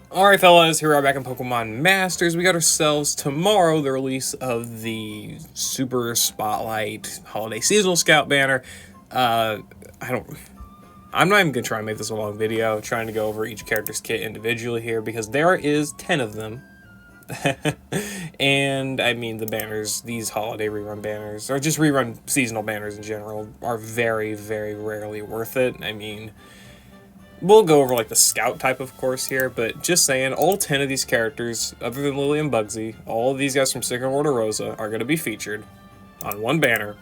Alright fellas, here we are back in Pokemon Masters. We got ourselves tomorrow the release of the Super Spotlight Holiday Seasonal Scout banner. I'm not even gonna try and make this a long video, trying to go over each character's kit individually here, because there is 10 of them. And I mean, the banners, these holiday rerun banners, or just rerun seasonal banners in general, are very, very rarely worth it. I mean, we'll go over like the scout type of course here, but just saying, all 10 of these characters, other than Lily and Bugsy, all of these guys from Sycamore to Rosa are going to be featured on one banner,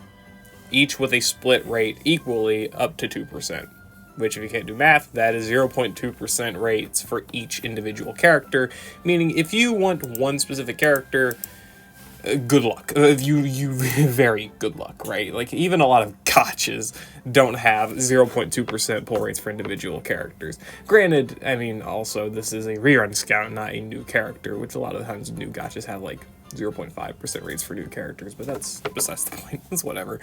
each with a split rate equally up to 2%. Which, if you can't do math, that is 0.2% rates for each individual character, meaning if you want one specific character, good luck. You very good luck, right? Like, even a lot of gotchas don't have 0.2% pull rates for individual characters. Granted, I mean, also, this is a rerun scout, not a new character, which a lot of times new gotchas have, like, 0.5% rates for new characters, but that's besides the point. It's whatever.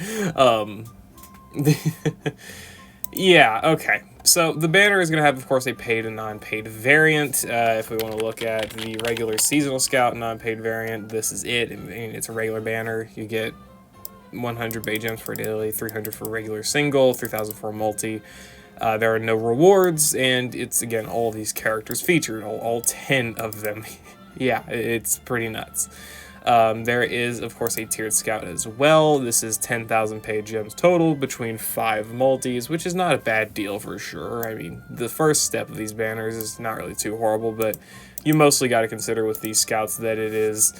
Yeah, okay. So the banner is going to have, of course, a paid and non-paid variant. If we want to look at the regular seasonal scout non-paid variant, this is it. I mean, it's a regular banner. You get 100 bay gems for daily, 300 for regular single, 3,000 for multi. There are no rewards, and it's, again, all of these characters featured, all 10 of them. Yeah, it's pretty nuts. There is, of course, a tiered scout as well. This is 10,000 paid gems total between 5 multis, which is not a bad deal for sure. I mean, the first step of these banners is not really too horrible, but you mostly got to consider with these scouts that it is,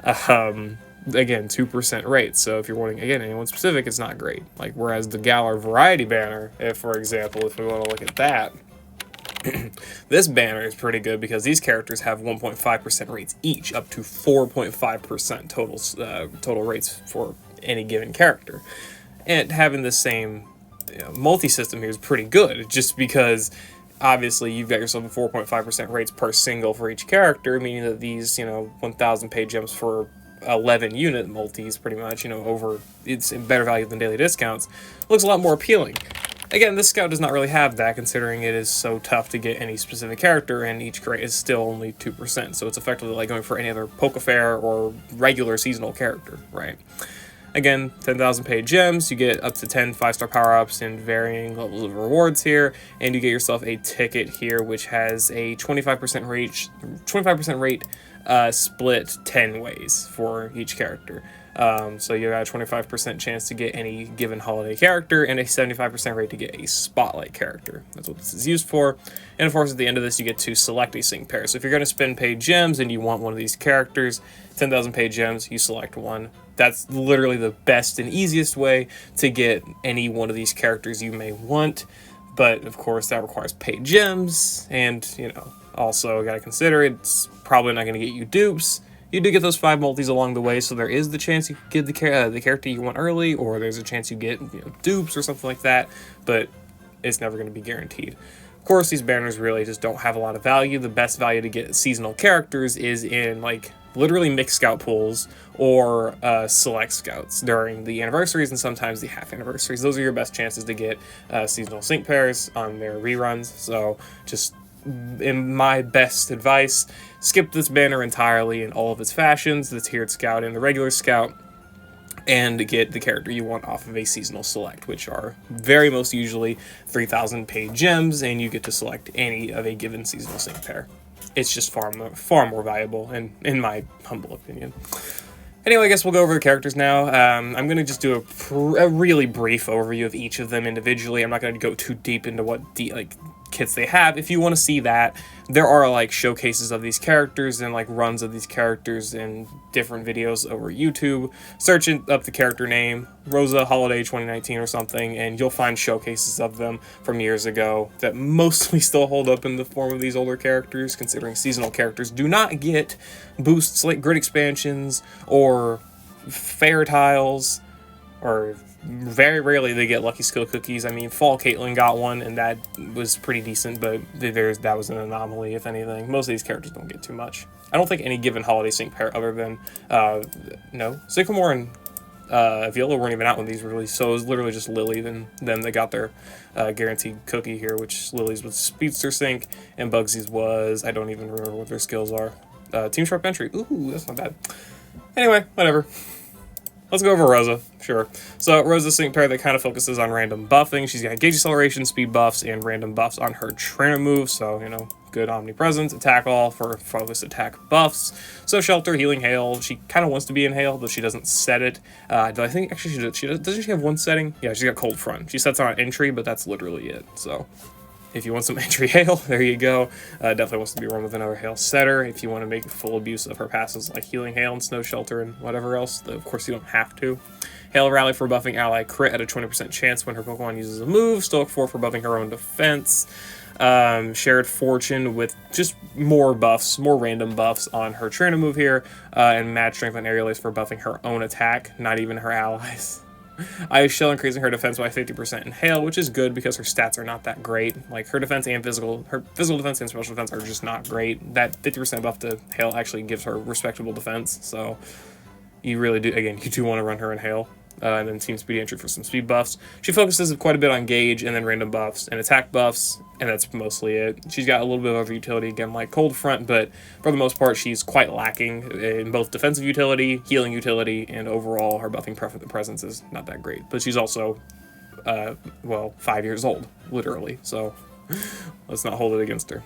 again, 2% rate. So if you're wanting, again, anyone specific, it's not great. Like, whereas the Galar Variety banner, for example, if we want to look at that, this banner is pretty good because these characters have 1.5% rates each, up to 4.5% total rates for any given character. And having the same multi-system here is pretty good, just because obviously you've got yourself 4.5% rates per single for each character, meaning that these 1,000 paid gems for 11 unit multis, pretty much, over, it's better value than daily discounts, looks a lot more appealing. Again, this scout does not really have that, considering it is so tough to get any specific character, and each crate is still only 2%, so it's effectively like going for any other Poke Fair or regular seasonal character, right? Again, 10,000 paid gems, you get up to 10 5-star power-ups and varying levels of rewards here, and you get yourself a ticket here, which has a 25% rate split 10 ways for each character. So you got a 25% chance to get any given holiday character and a 75% rate to get a spotlight character. That's what this is used for. And of course, at the end of this, you get to select a sync pair. So if you're going to spend paid gems and you want one of these characters, 10,000 paid gems, you select one. That's literally the best and easiest way to get any one of these characters you may want. But of course, that requires paid gems, and also got to consider it's probably not going to get you dupes. You do get those 5 multis along the way, so there is the chance you get the character you want early, or there's a chance you get dupes or something like that, but it's never going to be guaranteed. Of course, these banners really just don't have a lot of value. The best value to get seasonal characters is in, like, literally mixed scout pools or select scouts during the anniversaries and sometimes the half anniversaries. Those are your best chances to get seasonal sync pairs on their reruns, so just in my best advice, skip this banner entirely in all of its fashions, the tiered scout and the regular scout, and get the character you want off of a seasonal select, which are very most usually 3,000 paid gems, and you get to select any of a given seasonal sync pair. It's just far more valuable, and in my humble opinion. Anyway, I guess we'll go over the characters now. I'm going to just do a really brief overview of each of them individually. I'm not going to go too deep into what kits they have. If you want to see that, there are like showcases of these characters and like runs of these characters in different videos over YouTube. Search up the character name, Rosa Holiday 2019 or something, and you'll find showcases of them from years ago that mostly still hold up in the form of these older characters, considering seasonal characters do not get boosts like grid expansions or fair tiles, or very rarely they get lucky skill cookies. I mean, Fall Caitlyn got one, and that was pretty decent, but that was an anomaly, if anything. Most of these characters don't get too much. I don't think any given holiday sync pair other than, Sycamore and Viola weren't even out when these were released, so it was literally just Lily. Then they got their guaranteed cookie here, which Lily's was Speedster Sync, and Bugsy's was, I don't even remember what their skills are. Team Sharp Entry. Ooh, that's not bad. Anyway, whatever. Let's go over Rosa, sure. So Rosa's sync pair that kind of focuses on random buffing. She's got gauge acceleration, speed buffs, and random buffs on her trainer moves. So, you know, good omnipresence, attack all for focus attack buffs. So shelter, healing, hail. She kind of wants to be in hail, though she doesn't set it. I think actually doesn't she have one setting? Yeah, she's got cold front. She sets on entry, but that's literally it. So if you want some entry hail, there you go. Definitely wants to be run with another hail setter. If you want to make full abuse of her passes like healing hail and snow shelter and whatever else, of course you don't have to. Hail rally for buffing ally crit at a 20% chance when her Pokemon uses a move. Stoic 4 for buffing her own defense. Shared fortune with just more buffs, more random buffs on her trainer move here. And mad strength on Eriott for buffing her own attack, not even her allies. Ice Shell increasing her defense by 50% in Hail, which is good because her stats are not that great. Like, her defense and her physical defense and special defense are just not great. That 50% buff to Hail actually gives her respectable defense, so you really do, again, you do want to run her in Hail. And then Team Speed Entry for some speed buffs. She focuses quite a bit on gauge and then random buffs and attack buffs, and that's mostly it. She's got a little bit of utility, again, like Cold Front, but for the most part, she's quite lacking in both defensive utility, healing utility, and overall her buffing presence is not that great. But she's also, well, 5 years old, literally, so let's not hold it against her.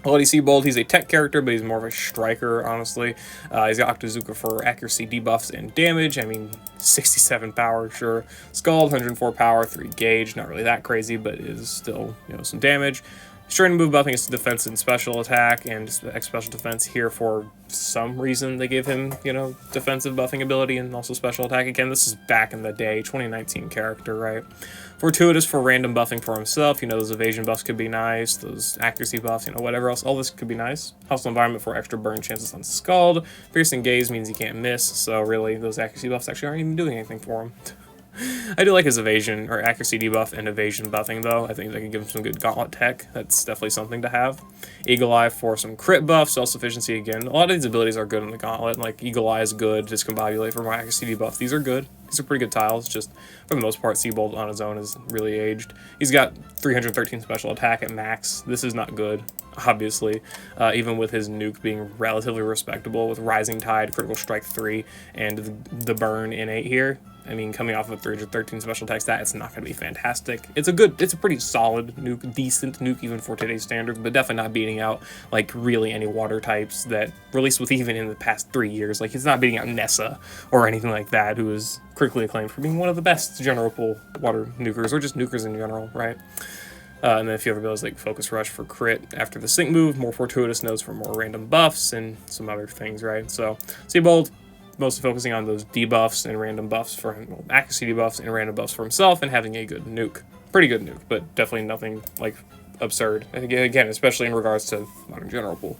Bloody Siebold, he's a tech character, but he's more of a striker, honestly. He's got Octazooka for accuracy, debuffs, and damage. I mean, 67 power, sure. Scald, 104 power, 3 gauge. Not really that crazy, but is still, you know, some damage. Straight move buffing is defense and special attack, and special defense here for some reason. They gave him, you know, defensive buffing ability and also special attack. Again, this is back in the day, 2019 character, right? Fortuitous for random buffing for himself. You know, those evasion buffs could be nice. Those accuracy buffs, you know, whatever else. All this could be nice. Hostile environment for extra burn chances on Scald. Piercing gaze means he can't miss, so really, those accuracy buffs actually aren't even doing anything for him. I do like his evasion, or accuracy debuff and evasion buffing, though. I think they can give him some good gauntlet tech. That's definitely something to have. Eagle Eye for some crit buff, self-sufficiency again. A lot of these abilities are good in the gauntlet. Like, Eagle Eye is good, Discombobulate for more accuracy debuff. These are good. These are pretty good tiles, just for the most part, Siebold on his own is really aged. He's got 313 special attack at max. This is not good, obviously, even with his nuke being relatively respectable with Rising Tide, Critical Strike 3, and the burn in 8 here. I mean, coming off of 313 special attack stat, it's not going to be fantastic. It's a pretty solid nuke, decent nuke even for today's standards, but definitely not beating out, like, really any water types that released with even in the past 3 years. Like, it's not beating out Nessa or anything like that, who is critically acclaimed for being one of the best general pool water nukers, or just nukers in general, right? And then a few other abilities like Focus Rush for crit after the sync move, more Fortuitous Nodes for more random buffs, and some other things, right? So, Siebold, mostly focusing on those debuffs and random buffs for him, well, accuracy debuffs and random buffs for himself, and having a good nuke. Pretty good nuke, but definitely nothing, like, absurd. Again, especially in regards to modern general pool.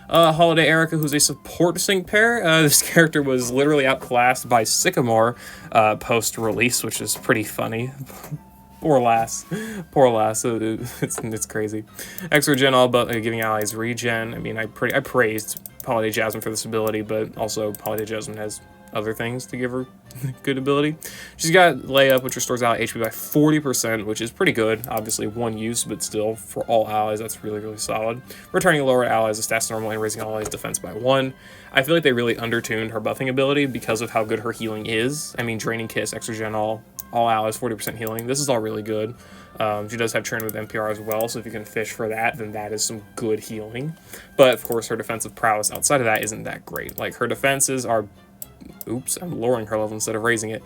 Holiday Erika, who's a support sync pair. This character was literally outclassed by Sycamore post-release, which is pretty funny. Poor lass. Poor lass. It's crazy. Extra gen all but giving allies regen. I mean, I praised Holiday Jasmine for this ability, but also Holiday Jasmine has other things to give her good ability. She's got Layup, which restores ally HP by 40%, which is pretty good. Obviously, one use, but still, for all allies, that's really, really solid. Returning lower allies' stats normally and raising allies' defense by 1. I feel like they really undertuned her buffing ability because of how good her healing is. I mean, Draining Kiss, Extra Gen all allies, 40% healing. This is all really good. She does have Train with NPR as well, so if you can fish for that, then that is some good healing. But, of course, her defensive prowess outside of that isn't that great. Like, her defenses are... Oops, I'm lowering her level instead of raising it.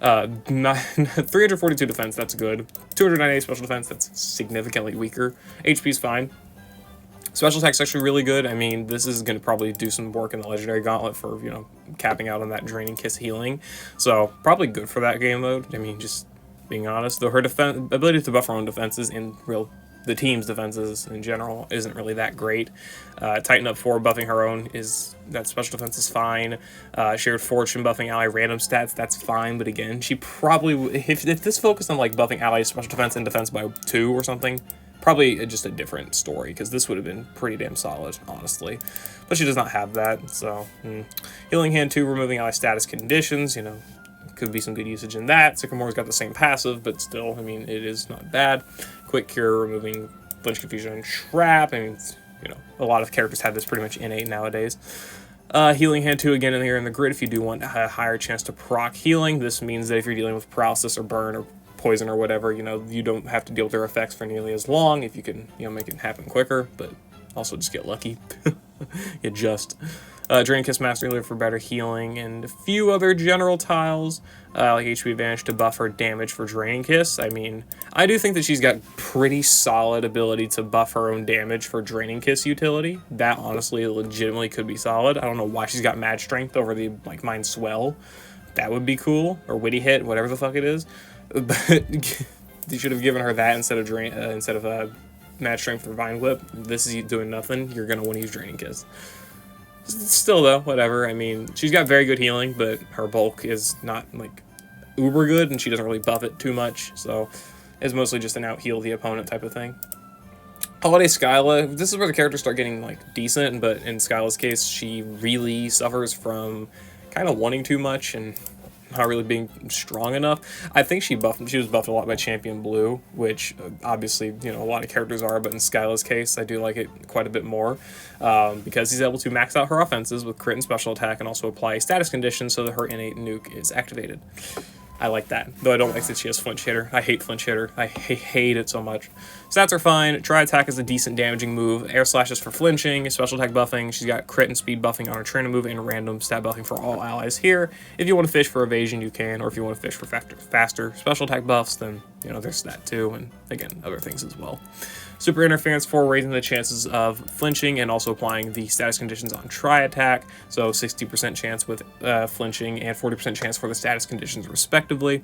342 defense, that's good. 298 special defense, that's significantly weaker. HP's fine. Special attack's actually really good. I mean, this is going to probably do some work in the Legendary Gauntlet for, you know, capping out on that Draining Kiss healing. So, probably good for that game mode. I mean, just being honest. Though her ability to buff her own defenses in the team's defenses in general isn't really that great. Tighten Up 4 buffing her own that special defense is fine. Shared Fortune buffing ally random stats, that's fine, but again, she probably, if this focused on like buffing allies special defense and defense by 2 or something, probably just a different story, because this would have been pretty damn solid, honestly. But she does not have that, so... Healing Hand 2, removing ally status conditions, you know, could be some good usage in that. Sycamore's got the same passive, but still, I mean, it is not bad. Quick Cure, removing Flinch, Confusion, and Trap. I mean, you know, a lot of characters have this pretty much innate nowadays. Healing Hand 2 again in here in the grid if you do want a higher chance to proc healing. This means that if you're dealing with paralysis or burn or poison or whatever, you know, you don't have to deal with their effects for nearly as long if you can, you know, make it happen quicker, but also just get lucky. Drain Kiss Master Healer for better healing, and a few other general tiles, like HP Advantage to buff her damage for Draining Kiss. I mean, I do think that she's got pretty solid ability to buff her own damage for Draining Kiss utility. That honestly legitimately could be solid. I don't know why she's got Mad Strength over the, like, Mind Swell. That would be cool, or Witty Hit, whatever the fuck it is. But you should have given her that instead of Mad Strength for Vine Whip. This is doing nothing. You're gonna want to use Draining Kiss. Still though, whatever. I mean, she's got very good healing, but her bulk is not like uber good, and she doesn't really buff it too much. So it's mostly just an out heal the opponent type of thing. Holiday Skyla. This is where the characters start getting like decent, but in Skyla's case, she really suffers from kind of wanting too much and not really being strong enough. I think she was buffed a lot by Champion Blue, which obviously, you know, a lot of characters are, but in Skyla's case, I do like it quite a bit more, because he's able to max out her offenses with crit and special attack and also apply a status condition so that her innate nuke is activated. I like that, though I don't like that she has Flinch Hitter. I hate Flinch Hitter. I hate it so much. Stats are fine. Try Attack is a decent damaging move. Air Slash is for flinching, special attack buffing. She's got crit and speed buffing on her trainer move and random stat buffing for all allies here. If you want to fish for evasion, you can, or if you want to fish for faster special attack buffs, then, you know, there's that too, and again, other things as well. Super Interference for raising the chances of flinching and also applying the status conditions on Try Attack, so 60% chance with flinching and 40% chance for the status conditions respectively.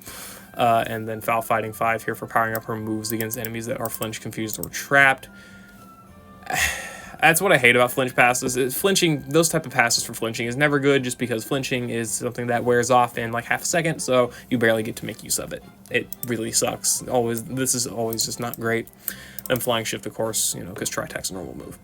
And then Foul Fighting 5 here for powering up her moves against enemies that are flinched, confused, or trapped. That's what I hate about flinch passes. Flinching, those type of passes for flinching is never good, just because flinching is something that wears off in like half a second, so you barely get to make use of it. It really sucks. This is always just not great. And Flying Shift, of course, you know, because Tri-Attack's a normal move.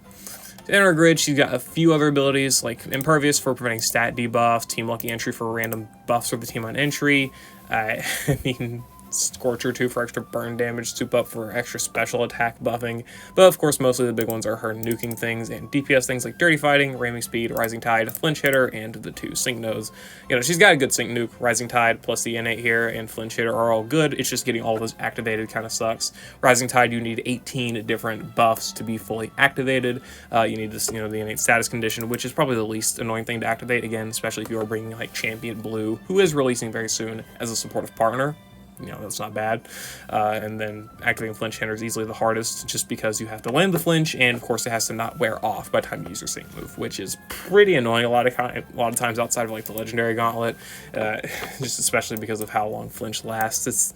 In her grid, she's got a few other abilities, like Impervious for preventing stat debuffs, Team Lucky Entry for random buffs for the team on entry. I mean, Scorcher 2 for extra burn damage, Soup Up for extra special attack buffing, but of course mostly the big ones are her nuking things and DPS things like Dirty Fighting, Ramming Speed, Rising Tide, Flinch Hitter, and the 2 Sync Nodes. You know, she's got a good Sync Nuke. Rising Tide plus the innate here and Flinch Hitter are all good. It's just getting all of those activated kind of sucks. Rising Tide, you need 18 different buffs to be fully activated. You need this, you know, the innate status condition, which is probably the least annoying thing to activate, again, especially if you are bringing like Champion Blue, who is releasing very soon as a supportive partner. You know, that's not bad. And then activating Flinch Hitter is easily the hardest, just because you have to land the flinch, and of course it has to not wear off by the time you use your sync move, which is pretty annoying a lot of times outside of like the legendary gauntlet, just especially because of how long flinch lasts.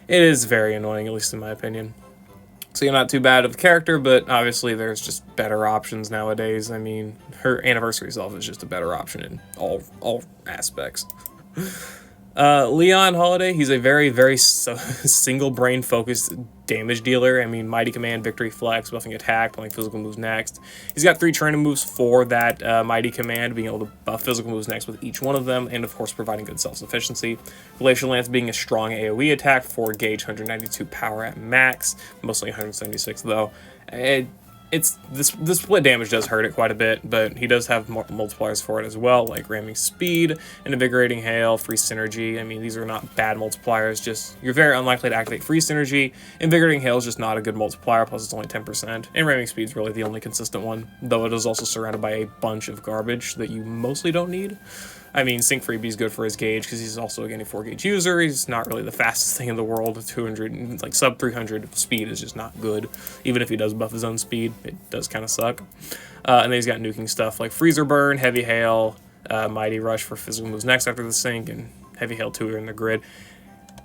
It is very annoying, at least in my opinion. So you're not too bad of a character, but obviously there's just better options nowadays. I mean, her Anniversary Self is just a better option in all aspects. Leon Holiday, he's a very, very single brain focused damage dealer. I mean, Mighty Command, Victory Flex, buffing attack, playing physical moves next. He's got 3 training moves for that Mighty Command, being able to buff physical moves next with each one of them, and of course providing good self-sufficiency. Glacial Lance being a strong AoE attack for gauge 192 power at max, mostly 176 though. The split damage does hurt it quite a bit, but he does have multipliers for it as well, like Ramming Speed and Invigorating Hail, Free Synergy. I mean, these are not bad multipliers, just you're very unlikely to activate Free Synergy. Invigorating Hail is just not a good multiplier, plus it's only 10%, and Ramming Speed is really the only consistent one, though it is also surrounded by a bunch of garbage that you mostly don't need. I mean, Sync Freebie is good for his gauge because he's also again a 4-gauge user. He's not really the fastest thing in the world. 200, like sub 300 speed is just not good. Even if he does buff his own speed, it does kind of suck. And then he's got nuking stuff like Freezer Burn, Heavy Hail, Mighty Rush for physical moves next after the sync, and Heavy Hail 2 are in the grid.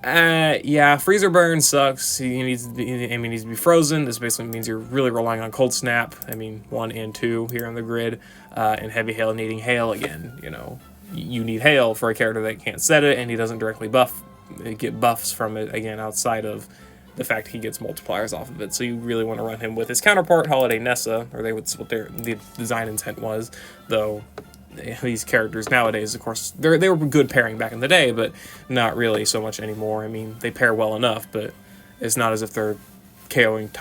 Yeah, Freezer Burn sucks. He needs to be frozen. This basically means you're really relying on Cold Snap. I mean, 1 and 2 here on the grid, and Heavy Hail needing Hail again, you know. You need Hail for a character that can't set it, and he doesn't directly get buffs from it, again, outside of the fact he gets multipliers off of it. So you really want to run him with his counterpart, Holiday Nessa, or that's what the design intent was, though these characters nowadays, of course, they were good pairing back in the day, but not really so much anymore. I mean, they pair well enough, but it's not as if they're KOing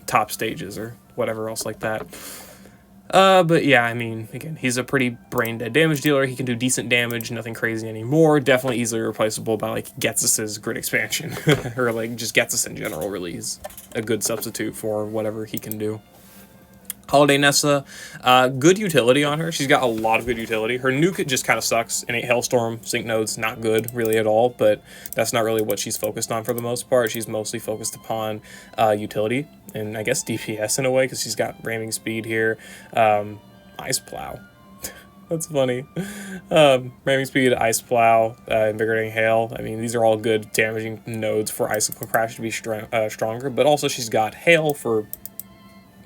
top stages or whatever else like that. But yeah, I mean, again, he's a pretty brain-dead damage dealer. He can do decent damage, nothing crazy anymore. Definitely easily replaceable by, like, Ghetsis' Grid Expansion. Or, like, just Ghetsis in general, really is a good substitute for whatever he can do. Holiday Nessa, good utility on her. She's got a lot of good utility. Her nuke just kind of sucks. Innate Hailstorm, Sync Node's not good really at all, but that's not really what she's focused on for the most part. She's mostly focused upon utility and I guess DPS in a way, because she's got ramming speed here. Ice Plow. That's funny. Ramming speed, Ice Plow, Invigorating Hail. I mean, these are all good damaging nodes for Icicle Crash to be stronger, but also she's got Hail for...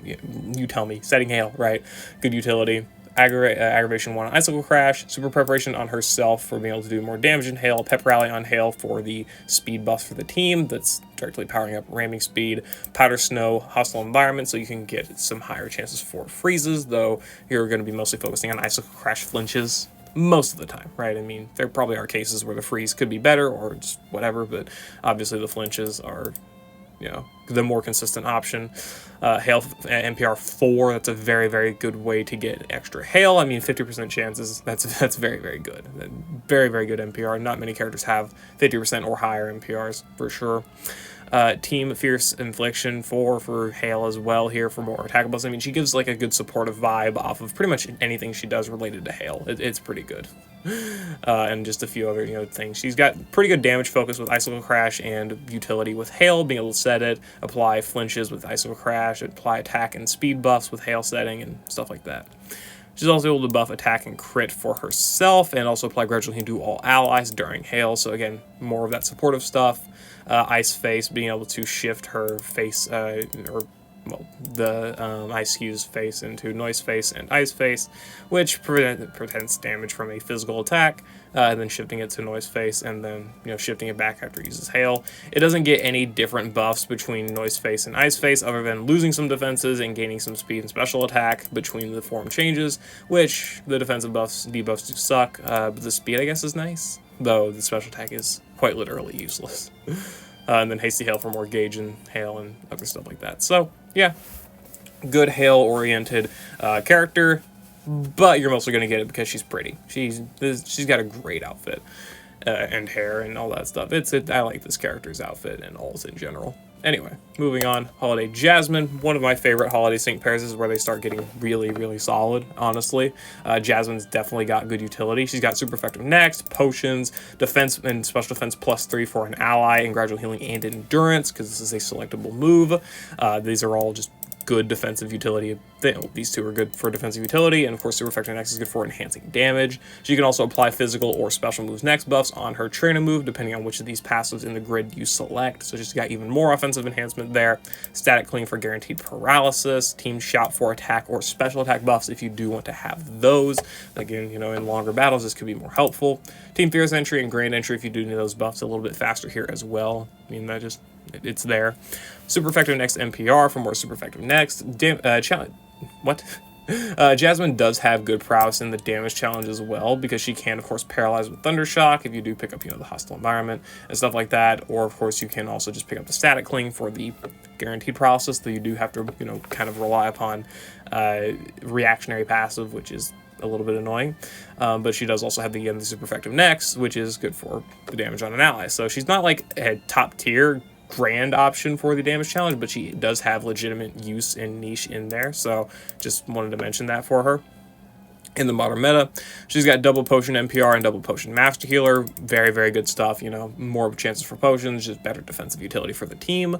you tell me. Setting Hail, right? Good utility. Aggravation 1 on Icicle Crash. Super Preparation on herself for being able to do more damage in Hail. Pep Rally on Hail for the speed buff for the team that's directly powering up ramming speed. Powder Snow, Hostile Environment, so you can get some higher chances for freezes, though you're going to be mostly focusing on Icicle Crash flinches most of the time, right? I mean, there probably are cases where the freeze could be better or just whatever, but obviously the flinches are, you know, the more consistent option. Hail NPR 4, that's a very, very good way to get extra hail. I mean, 50% chances, that's very, very good. Very, very good NPR. Not many characters have 50% or higher NPRs, for sure. Team Fierce Infliction 4 for Hail as well here for more attack buffs. I mean, she gives like a good supportive vibe off of pretty much anything she does related to Hail. It's pretty good. And just a few other, you know, things. She's got pretty good damage focus with Icicle Crash and utility with Hail, being able to set it, apply flinches with Icicle Crash, apply attack and speed buffs with Hail setting and stuff like that. She's also able to buff attack and crit for herself and also apply gradual healing to all allies during Hail. So again, more of that supportive stuff. Ice Face, being able to shift her face, the Ice Hue's face into Noise Face and Ice Face, which prevents damage from a physical attack, and then shifting it to Noise Face, and then, you know, shifting it back after it uses Hail. It doesn't get any different buffs between Noise Face and Ice Face, other than losing some defenses and gaining some speed and special attack between the form changes, which the defensive debuffs do suck, but the speed, I guess, is nice, though the special attack is quite literally useless. And then Hasty Hail for more gauge and Hail and other stuff like that. So, yeah, good Hail-oriented character, but you're mostly going to get it because she's pretty. She's got a great outfit and hair and all that stuff. I like this character's outfit and alls in general. Anyway, moving on, Holiday Jasmine. One of my favorite Holiday Sync pairs is where they start getting really, really solid, honestly. Jasmine's definitely got good utility. She's got super effective next, potions, defense and special defense +3 for an ally, and gradual healing and endurance, because this is a selectable move. These are all just good defensive utility. These two are good for defensive utility, and of course super effective next is good for enhancing damage. She can also apply physical or special moves next buffs on her trainer move depending on which of these passives in the grid you select, so she's got even more offensive enhancement there. Static Cling for guaranteed paralysis, Team Shout for attack or special attack buffs if you do want to have those. Again, you know, in longer battles this could be more helpful. Team Fierce Entry and Grand Entry if you do need those buffs a little bit faster here as well. I mean, that just, it's there. Super effective next NPR for more super effective next. Challenge. What? Jasmine does have good prowess in the damage challenge as well, because she can, of course, paralyze with Thundershock if you do pick up, you know, the hostile environment and stuff like that. Or, of course, you can also just pick up the Static Cling for the guaranteed paralysis, though you do have to, you know, kind of rely upon reactionary passive, which is a little bit annoying. But she does also have the super effective next, which is good for the damage on an ally. So she's not like a top tier grand option for the damage challenge, but she does have legitimate use and niche in there, so just wanted to mention that for her. In the modern meta, she's got double potion NPR and double potion master healer. Very, very good stuff. You know, more chances for potions, just better defensive utility for the team.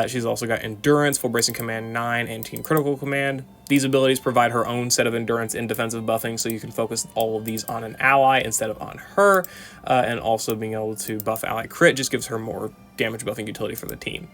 She's also got endurance, full bracing command 9, and team critical command. These abilities provide her own set of endurance and defensive buffing, so you can focus all of these on an ally instead of on her. And also being able to buff ally crit just gives her more damage buffing utility for the team.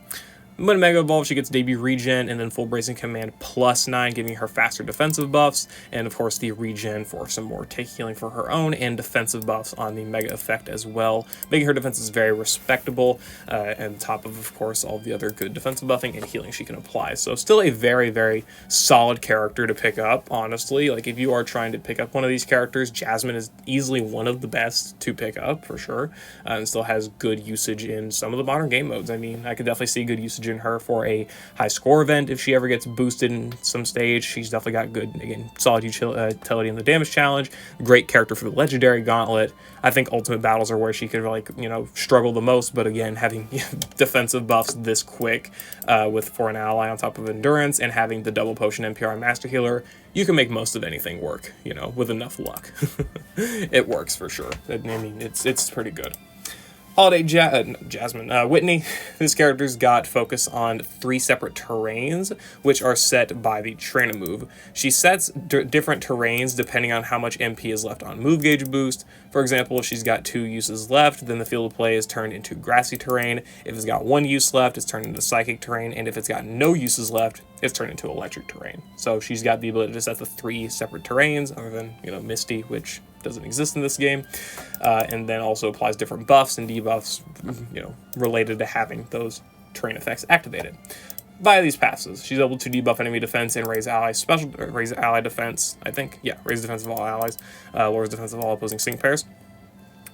When Mega Evolves, she gets debut regen and then full bracing command +9, giving her faster defensive buffs, and of course the regen for some more take healing for her own, and defensive buffs on the Mega effect as well, making her defenses very respectable, and top of course, all the other good defensive buffing and healing she can apply. So still a very, very solid character to pick up, honestly. Like, if you are trying to pick up one of these characters, Jasmine is easily one of the best to pick up, for sure, and still has good usage in some of the modern game modes. I mean, I could definitely see good usage in her for a high score event if she ever gets boosted in some stage. She's definitely got good, again, solid utility in the damage challenge. Great character for the legendary gauntlet. I think ultimate battles are where she could, like, you know, struggle the most, but again, having defensive buffs this quick for an ally on top of endurance, and having the double potion NPR master healer, you can make most of anything work, you know, with enough luck. It works for sure. I mean, it's pretty good. Holiday Jasmine. Whitney, this character's got focus on 3 separate terrains, which are set by the trainer move. She sets different terrains depending on how much MP is left on move gauge boost. For example, if she's got 2 uses left, then the field of play is turned into grassy terrain. If it's got 1 use left, it's turned into psychic terrain. And if it's got no uses left, it's turned into electric terrain. So she's got the ability to set the 3 separate terrains, other than, you know, Misty, which doesn't exist in this game, and then also applies different buffs and debuffs, you know, related to having those terrain effects activated. Via these passes, she's able to debuff enemy defense and raise ally defense. I think, yeah, raise defense of all allies, lowers defense of all opposing sync pairs.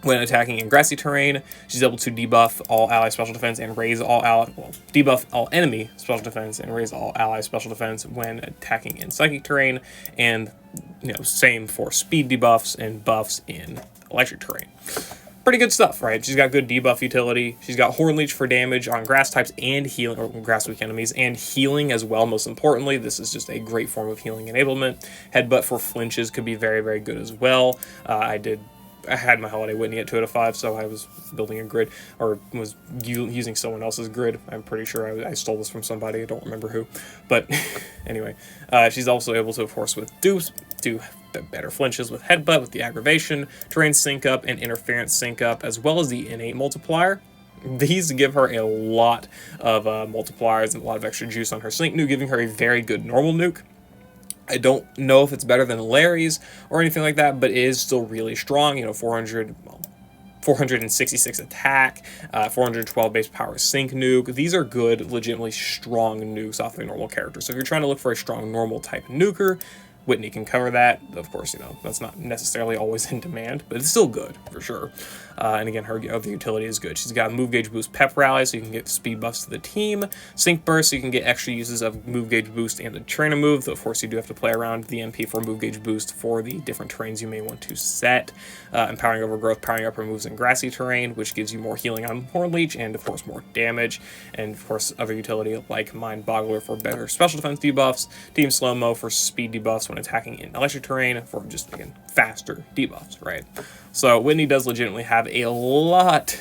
When attacking in grassy terrain, she's able to debuff all ally special defense and raise debuff all enemy special defense and raise all ally special defense when attacking in psychic terrain, and, you know, same for speed debuffs and buffs in electric terrain. Pretty good stuff, right? She's got good debuff utility. She's got Horn Leech for damage on grass types and healing, or grass weak enemies, and healing as well, most importantly. This is just a great form of healing enablement. Headbutt for flinches could be very, very good as well. I had my Holiday Whitney at 2 out of 5, so I was building a grid, or was using someone else's grid. I'm pretty sure I stole this from somebody. I don't remember who. But anyway, she's also able to, of course, with dupes, do better flinches with Headbutt, with the aggravation, terrain sync up, and interference sync up, as well as the innate multiplier. These give her a lot of multipliers and a lot of extra juice on her sync nuke, giving her a very good normal nuke. I don't know if it's better than Larry's or anything like that, but it is still really strong. You know, 466 attack, 412 base power sync nuke. These are good, legitimately strong nukes off of a normal character. So if you're trying to look for a strong normal type nuker, Whitney can cover that. Of course, you know, that's not necessarily always in demand, but it's still good, for sure. And again, her other utility is good. She's got move gauge boost pep rally, so you can get speed buffs to the team. Sync burst, so you can get extra uses of move gauge boost and the trainer move. Though, of course, you do have to play around the MP for move gauge boost for the different terrains you may want to set. Empowering overgrowth, powering up her moves in grassy terrain, which gives you more healing on Horn Leech and, of course, more damage. And, of course, other utility like Mind Boggler for better special defense debuffs. Team Slow Mo for speed debuffs when attacking in electric terrain for just, again, faster debuffs, right? So Whitney does legitimately have a lot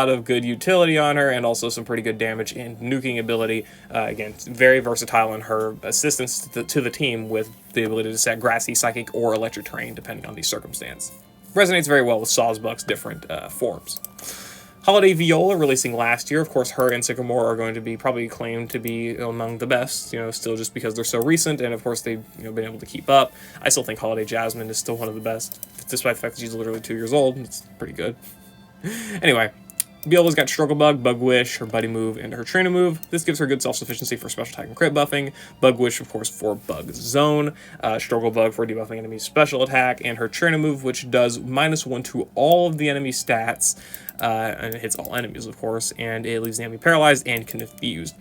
of good utility on her, and also some pretty good damage and nuking ability. Again, very versatile in her assistance to the team, with the ability to set grassy, psychic, or electric terrain depending on the circumstance. Resonates very well with Sawsbuck's different forms. Holiday Viola, releasing last year. Of course, her and Sycamore are going to be probably claimed to be among the best, you know, still just because they're so recent, and of course they've, you know, been able to keep up. I still think Holiday Jasmine is still one of the best, despite the fact that she's literally 2 years old. It's pretty good. Anyway, Viola's got Struggle Bug, Bug Wish, her Buddy move, and her Trainer move. This gives her good self-sufficiency for special attack and crit buffing. Bug Wish, of course, for Bug Zone. Struggle Bug for debuffing enemies' special attack. And her Trainer move, which does -1 to all of the enemy stats. And it hits all enemies, of course. And it leaves the enemy paralyzed and confused.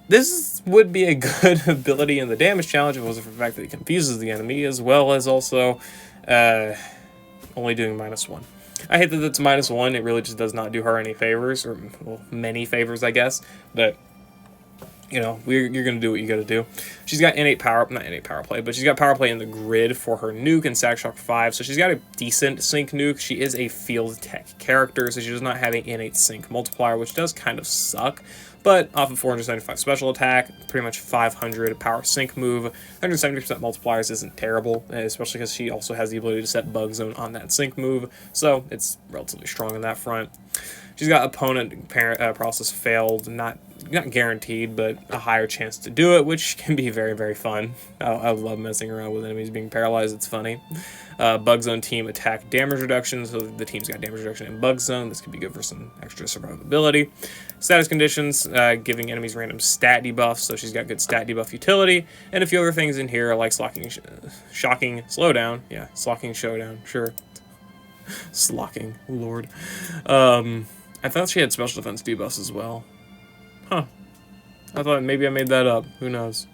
This would be a good ability in the damage challenge if it wasn't for the fact that it confuses the enemy, as well as also only doing -1. I hate that it's -1. It really just does not do her any favors, or, well, many favors, I guess. But, you know, you're going to do what you got to do. She's got not innate power play, but she's got power play in the grid for her nuke and Sack Shock 5, so she's got a decent sync nuke. She is a field tech character, so she does not have an innate sync multiplier, which does kind of suck. But off of 475 special attack, pretty much 500 power sync move, 170% multipliers isn't terrible, especially because she also has the ability to set Bug Zone on that sync move, so it's relatively strong on that front. She's got opponent paralysis failed, not guaranteed, but a higher chance to do it, which can be very, very fun. I love messing around with enemies being paralyzed. It's funny. Bug Zone team attack damage reduction, so the team's got damage reduction in Bug Zone. This could be good for some extra survivability. Status conditions, giving enemies random stat debuffs, so she's got good stat debuff utility, and a few other things in here like shocking slowdown. Yeah, slocking showdown, sure. Slocking, lord. I thought she had special defense debuffs as well. Huh. I thought maybe I made that up. Who knows?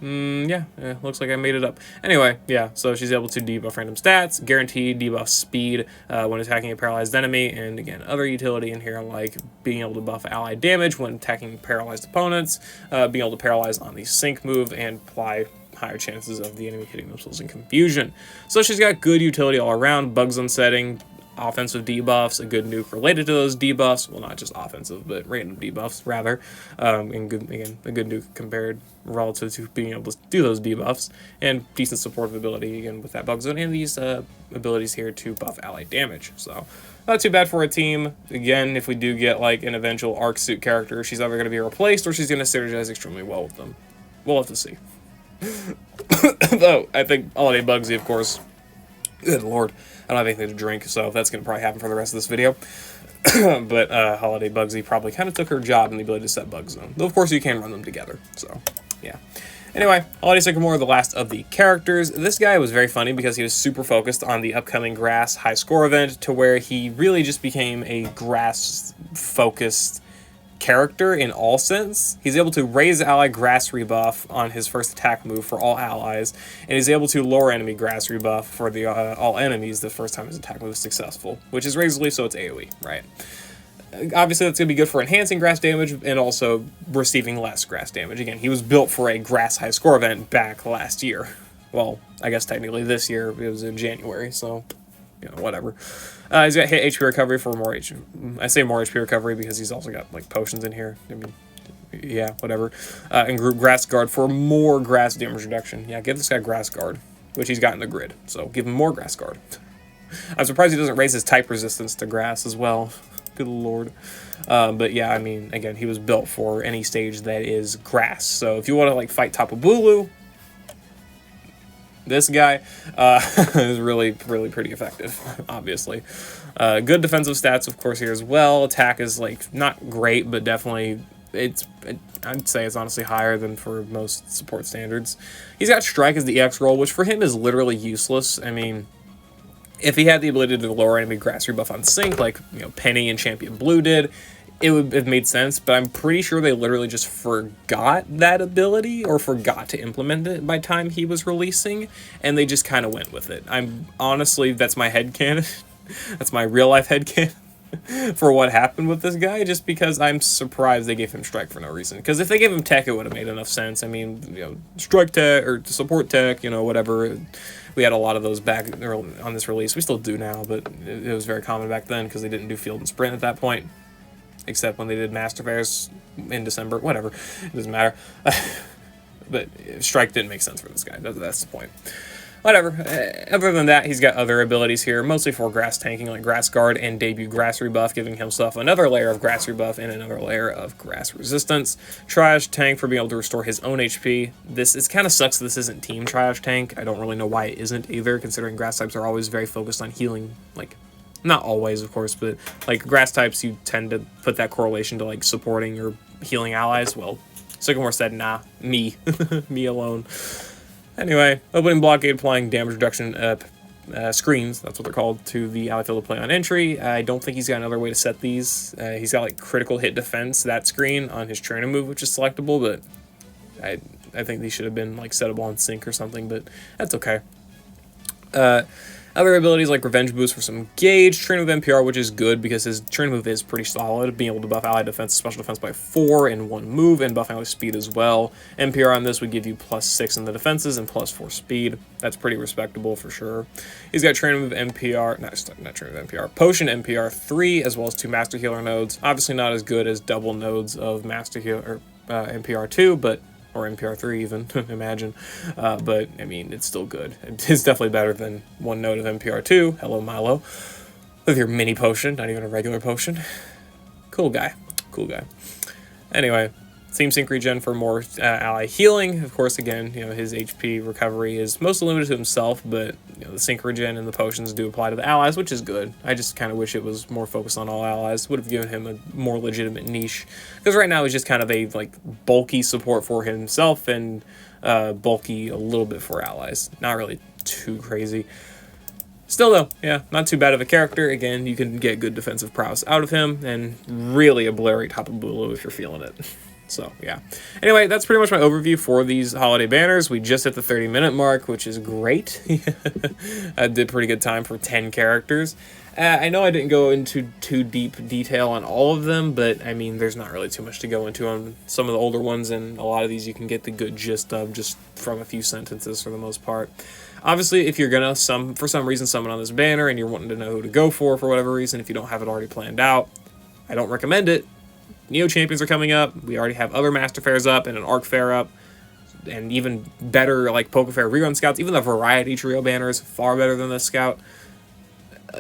Yeah, looks like I made it up. Anyway, yeah, so she's able to debuff random stats, guaranteed debuff speed when attacking a paralyzed enemy, and again, other utility in here like being able to buff ally damage when attacking paralyzed opponents, being able to paralyze on the sync move, and apply higher chances of the enemy hitting themselves in confusion. So she's got good utility all around, Bug Zone setting, offensive debuffs, a good nuke related to those debuffs. Well, not just offensive, but random debuffs, rather. And good, again, a good nuke compared relative to being able to do those debuffs. And decent supportive ability, again, with that Bug Zone. And these abilities here to buff ally damage. So, not too bad for a team. Again, if we do get, like, an eventual Arc Suit character, she's either going to be replaced or she's going to synergize extremely well with them. We'll have to see. Though, I think Holiday Bugsy, of course, good lord, I don't have anything to drink, so that's going to probably happen for the rest of this video. But Holiday Bugsy probably kind of took her job in the ability to set Bug Zone. Though, of course, you can run them together, so, yeah. Anyway, Holiday Sycamore, the last of the characters. This guy was very funny because he was super focused on the upcoming grass high score event to where he really just became a grass-focused character in all sense. He's able to raise ally grass rebuff on his first attack move for all allies, and he's able to lower enemy grass rebuff for the all enemies the first time his attack move is successful, which is Razor Leaf, so it's AoE, right? Obviously, that's going to be good for enhancing grass damage and also receiving less grass damage. Again, he was built for a grass high score event back last year. Well, I guess technically this year, it was in January, so, you know, whatever. He's got hit HP recovery for more HP. I say more HP recovery because he's also got, like, potions in here. I mean, yeah, whatever. And group Grass Guard for more grass damage reduction. Yeah, give this guy Grass Guard, which he's got in the grid. So give him more Grass Guard. I'm surprised he doesn't raise his type resistance to grass as well. Good lord. But yeah, I mean, again, he was built for any stage that is grass. So if you want to, like, fight Tapu Bulu, this guy is really pretty effective, obviously. Good defensive stats, of course, here as well. Attack is, like, not great, but definitely, I'd say it's honestly higher than for most support standards. He's got Strike as the EX roll, which for him is literally useless. I mean, if he had the ability to lower enemy grass rebuff on sync, like, you know, Penny and Champion Blue did, it would have made sense, but I'm pretty sure they literally just forgot that ability or forgot to implement it by time he was releasing, and they just kind of went with it. I'm honestly, that's my headcanon. That's my real-life headcanon for what happened with this guy, just because I'm surprised they gave him Strike for no reason. Because if they gave him Tech, it would have made enough sense. I mean, you know, Strike Tech, or Support Tech, you know, whatever. We had a lot of those back on this release. We still do now, but it was very common back then because they didn't do Field and Sprint at that point. Except when they did Master Fairs in December. Whatever. It doesn't matter. But Strike didn't make sense for this guy. That's the point. Whatever. Other than that, he's got other abilities here, mostly for grass tanking, like Grass Guard and Debut Grass Rebuff, giving himself another layer of grass rebuff and another layer of grass resistance. Triage Tank for being able to restore his own HP. It kind of sucks this isn't Team Triage Tank. I don't really know why it isn't either, considering grass types are always very focused on healing, like, not always, of course, but, like, grass types, you tend to put that correlation to, like, supporting or healing allies. Well, Sycamore said, nah, me. Me alone. Anyway, opening blockade, applying damage reduction screens, that's what they're called, to the ally field to play on entry. I don't think he's got another way to set these. He's got, like, critical hit defense, that screen, on his trainer move, which is selectable, but I think these should have been, like, settable on sync or something, but that's okay. Other abilities like Revenge Boost for some gauge, Train with NPR, which is good because his train move is pretty solid, being able to buff ally defense, special defense by 4 in one move, and buff ally speed as well. NPR on this would give you +6 in the defenses and +4 speed. That's pretty respectable for sure. He's got Train with NPR, not Train with NPR, Potion NPR 3, as well as 2 Master Healer nodes. Obviously not as good as double nodes of Master Healer NPR 2, but or NPR3 even, imagine. But, I mean, it's still good. It's definitely better than one node of NPR2. Hello, Milo. with your mini potion, not even a regular potion. Cool guy. Cool guy. Anyway, Team Sync Regen for more ally healing. Of course, again, his HP recovery is mostly limited to himself, but the Sync Regen and the potions do apply to the allies, which is good. I just kind of wish it was more focused on all allies. Would have given him a more legitimate niche, because right now he's just kind of a bulky support for himself and bulky a little bit for allies. Not really too crazy. Still, though, yeah, not too bad of a character. Again, you can get good defensive prowess out of him, and really obliterate Tapu Bulu if you're feeling it. So, yeah. Anyway, that's pretty much my overview for these holiday banners. We just hit the 30-minute mark, which is great. I did pretty good time for 10 characters. I know I didn't go into too deep detail on all of them, but, I mean, there's not really too much to go into on some of the older ones, and a lot of these you can get the good gist of just from a few sentences for the most part. Obviously, if you're going to, for some reason, summon on this banner, and you're wanting to know who to go for whatever reason, if you don't have it already planned out, I don't recommend it. Neo Champions are coming up. We already have other Master Fairs up and an Arc Fair up. And even better, like Poke Fair Rerun Scouts. Even the Variety Trio banner is far better than the Scout.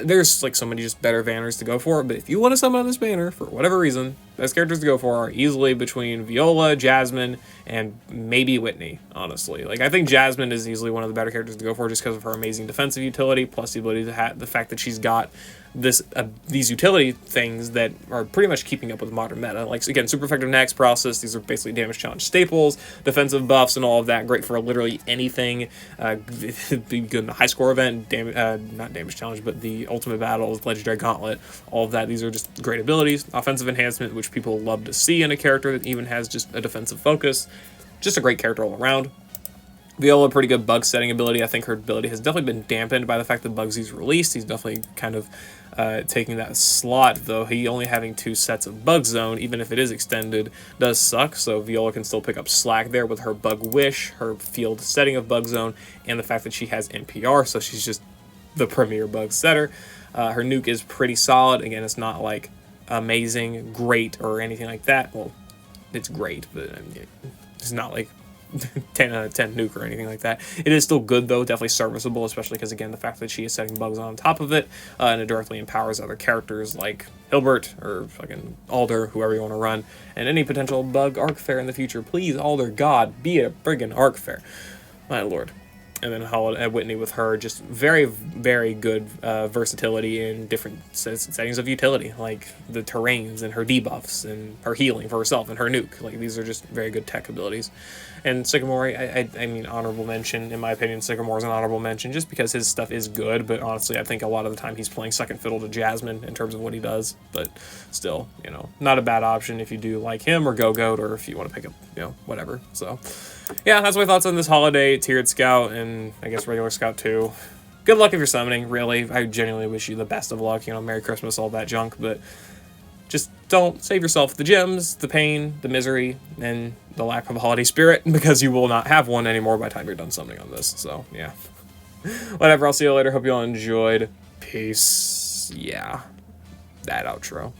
There's so many just better banners to go for. But if you want to summon on this banner, for whatever reason, best characters to go for are easily between Viola, Jasmine, and maybe Whitney, honestly. I think Jasmine is easily one of the better characters to go for just because of her amazing defensive utility, plus the ability to have the fact that she's got these utility things that are pretty much keeping up with modern meta. Again, super effective next process. These are basically damage challenge staples, defensive buffs, and all of that. Great for literally anything. Be good in the high score event, not damage challenge, but the ultimate battles, legendary gauntlet, all of that. These are just great abilities. Offensive enhancement, which people love to see in a character that even has just a defensive focus. Just a great character all around. Viola, pretty good bug setting ability. I think her ability has definitely been dampened by the fact that Bugsy's released. He's definitely kind of taking that slot, though he only having 2 sets of Bug Zone, even if it is extended, does suck. So Viola can still pick up slack there with her Bug Wish, her field setting of Bug Zone, and the fact that she has NPR, so she's just the premier bug setter. Her nuke is pretty solid. Again, it's not amazing, great, or anything like that. Well, it's great, but it's not 10 out of 10 nuke or anything like that. It is still good, though, definitely serviceable, especially because, again, the fact that she is setting bugs on top of it, and it directly empowers other characters like Hilbert or fucking Alder, whoever you want to run, and any potential bug Arc Fair in the future. Please, Alder, God, be a friggin' Arc Fair. My lord. And then Whitney with her, just very, very good versatility in different settings of utility, like the terrains and her debuffs and her healing for herself and her nuke. These are just very good tech abilities. And Sycamore, I mean, honorable mention. In my opinion, Sycamore is an honorable mention just because his stuff is good, but honestly, I think a lot of the time he's playing second fiddle to Jasmine in terms of what he does. But still, not a bad option if you do like him or Go-Goat, or if you want to pick up, whatever. So, yeah, that's my thoughts on this holiday tiered Scout and I guess regular Scout too. Good luck if you're summoning, really. I genuinely wish you the best of luck, Merry Christmas, all that junk, but just don't save yourself the gems, the pain, the misery, and the lack of a holiday spirit, because you will not have one anymore by the time you're done summoning on this. So, yeah. Whatever, I'll see you later. Hope you all enjoyed. Peace. Yeah. That outro.